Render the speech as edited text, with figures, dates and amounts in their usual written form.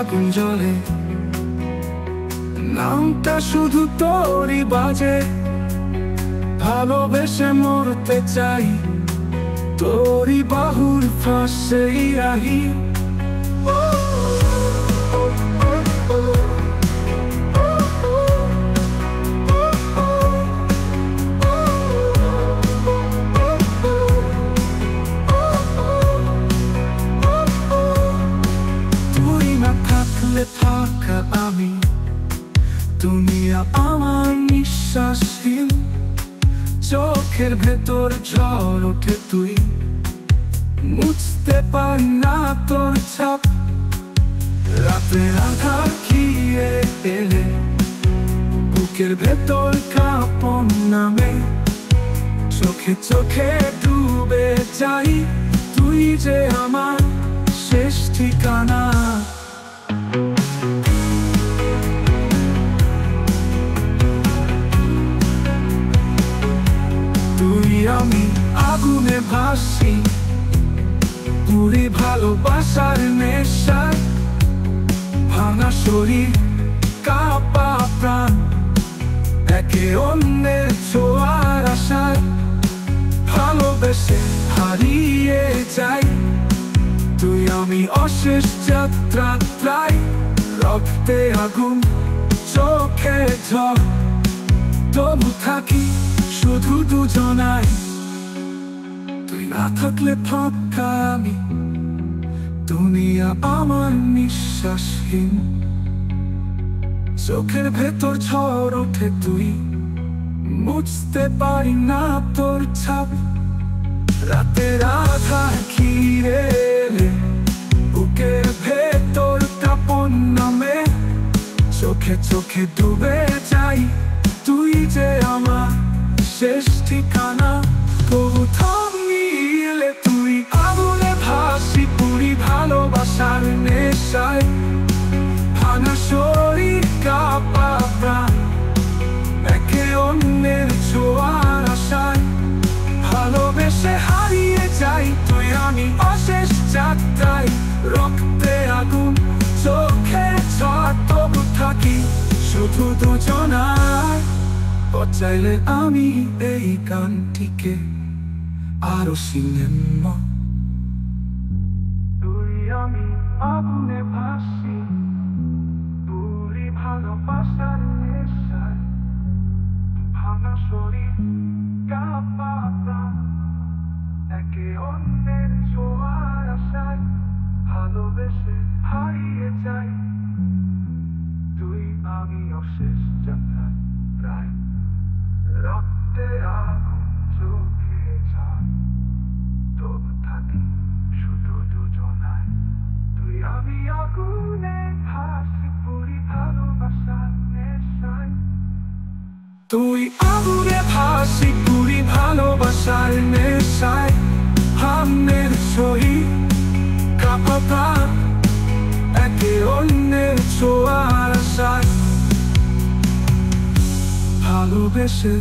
আগুন জ্বলে, নামটা শুধু তোরই বাজে। ভালোবেসে মরতে চাই, তোরই বাহুর ফাঁসেই রাহি। তুই না থাকলে থাকা আমি, দুনিয়া আমার নিঃশ্বাসহীন। চোখের ভেতর ঝড় ওঠে তুই, মুছতে পারি না তোর ছাপ। রাতে আধার ঘিরে এলে বুকের ভেতর কাঁপন নামে, চোখে চোখে ডুবে যাই। তুই যে আমার শেষ ঠিকানা। তুই আমি আগুনে ভাসি, পুরি ভালোবাসার নেশায়। ভাঙা শরীর, কাঁপা প্রাণ, একে অন্যের ছোঁয়ার আশায়। ভালোবেসে হারিয়ে যাই, তুই আমি অশেষ যাত্রা প্রায়। রক্তে আগুন, চোখে ঝড়, তবু থাকি শুধু দুজনায়। তুই না থাকলে ফাঁকা আমি, দুনিয়া আমার নিঃশ্বাসহীন। চোখের ভেতর ঝড় ওঠে তুই, মুছতে পারি না তোর ছাপ। রাতের আধার ঘিরে এলে বুকের ভেতর কাঁপন নামে, চোখে চোখে ডুবে যাই। তুই যে আমার শেষ ঠিকানা। তবু থামিলে তুই আগুনে ভাসি, পুরি ভালোবাসার নেশায়। ভাঙা শরীর, কাঁপা প্রাণ, একে অন্যের ছোঁয়ার আশায়। ভালোবেসে হারিয়ে যাই, তুই আমি অশেষ যাত্রায়। রক্তে আগুন, চোখে ঝড়, তবু থাকি শুধু দুজনায়। চাইলে আমি এই গানটিকে আরো সিনেমা। তুই আমি আগুনে ভাসি, পুরি ভালোবাসার নেশায়। ভাঙা শরীর, কাঁপা প্রাণ, একে অন্যের ছোঁয়ার আশায়। ভালোবেসে হারিয়ে যাই, তুই আমি অশেষ যাত্রায় প্রায়। রক্তে আগুন, চোখে ঝড়, তবু থাকি শুধু দুজনায়। তুই আমি আগুনে ভাসি, পুরি ভালোবাসার নেশায়। তুই আগুনে ভাসি, পুরি ভালোবাসার নেশায়। সামনের সহিত কাঁপা প্রাণ, একে অন্যের ছোঁয়ার আশায়। ভালোবেসে